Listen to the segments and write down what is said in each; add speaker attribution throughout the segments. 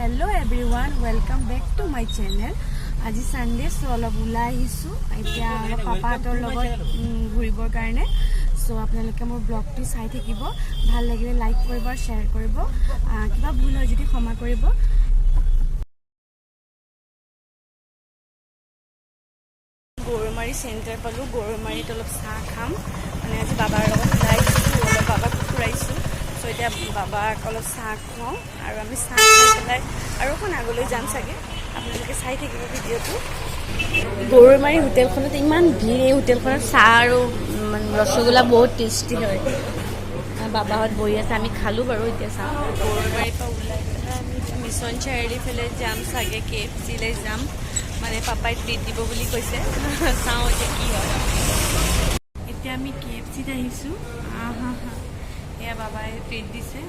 Speaker 1: Hello everyone, welcome back to my channel. আজি Sunday so অলপ ওলাই আহিছো এতিয়া পাপাহঁতৰ লগত ঘুৰিবৰ কাৰণে সো আপোনালোকে মোৰ ব্লগটো চাই থাকিব ভাল লাগিলে লাইক কৰিব আৰু শেয়াৰ কৰিব কিবা ভুল হয় যদি ক্ষমা কৰিব গৰুমাৰী চেণ্টাৰ পালো গৰুমাৰীত অলপ চাহ খাম মানে আজি বাবাৰ লগত ওলাইছো অলপ বাবাক ফুৰাইছো সো এতিয়া বাবাক অলপ চাহ খাওঁ আৰু আমি চাহ খাই পেলাই আৰু এখন আগলৈ যাম চাগে আপোনালোকে চাই থাকিব ভিডিঅ'টো গৰুমাৰী হোটেলখনত ইমান ভিৰ এই হোটেলখনত চাহ আৰু ৰসগোল্লা বহুত টেষ্টি হয় বাবাহঁত বহি আছে আমি খালোঁ বাৰু এতিয়া চাহ গৰুমাৰীৰ পৰা ওলাই পেলাই আমি মিছন চাৰিআলি ফালে যাম চাগে KFC-লৈ যাম মানে পাপাই ট্ৰিট দিব বুলি কৈছে চাওঁ এতিয়া কি হয় এতিয়া আমি KFC-ত আহিছোঁ এয়া বাবাই ট্ৰিট দিছে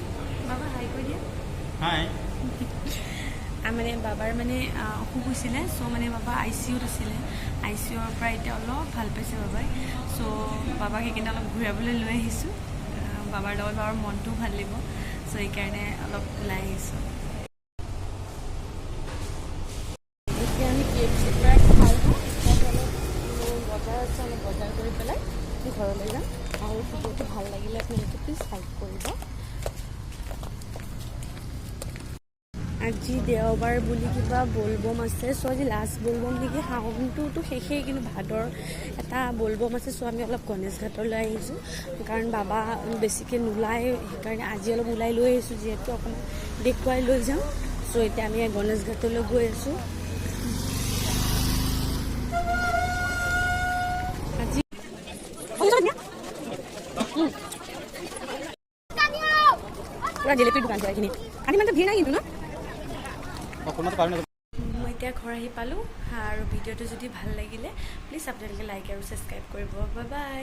Speaker 1: বাবা হাই কৈ দিয়া হাই মানে বাবাৰ মানে অসুখ হৈছিলে চ' মানে বাবা ICUত আছিলে ICUৰ পৰা এতিয়া অলপ ভাল পাইছে বাবাই চ' বাবাক সেইকাৰণে অলপ ঘূৰাবলৈ লৈ আহিছোঁ বাবাৰ লগত বাবাৰ মনটোও ভাল লাগিব চ' সেইকাৰণে অলপ ওলাই আহিছোঁ এতিয়া আমি KFC-ৰ পৰা খাই অলপ বজাৰ আছে অলপ বজাৰ কৰি পেলাই ঘৰলৈ যাম আৰু ভিডিঅ'টো ভাল লাগিলে আপোনালোকে প্লিজ লাইক কৰিব আজি দেওবাৰ বুলি কিবা বলবম আছে চ' আজি লাষ্ট বলবম নেকি শাওনটোতো শেষেই কিন্তু ভাদৰ এটা বলবম আছে চ' আমি অলপ গণেশ ঘাটলৈ আহিছোঁ কাৰণ বাবা বেছিকৈ নোলায় সেইকাৰণে আজি অলপ ওলাই লৈ আহিছোঁ যিহেতু অকণমান দেখুৱাই লৈ যাওঁ চ' এতিয়া আমি গণেশ ঘাটলৈ গৈ আছোঁ আজি পুৰা জিলেপিৰ দোকান আছে এইখিনি আজি মানে ভিৰ নাই কিন্তু ন মই এতিয়া ঘৰ আহি পালোঁ আৰু ভিডিঅ'টো যদি ভাল লাগিলে প্লিজ আপোনালোকে লাইক আৰু ছাবস্ক্ৰাইব কৰিব বাই বাই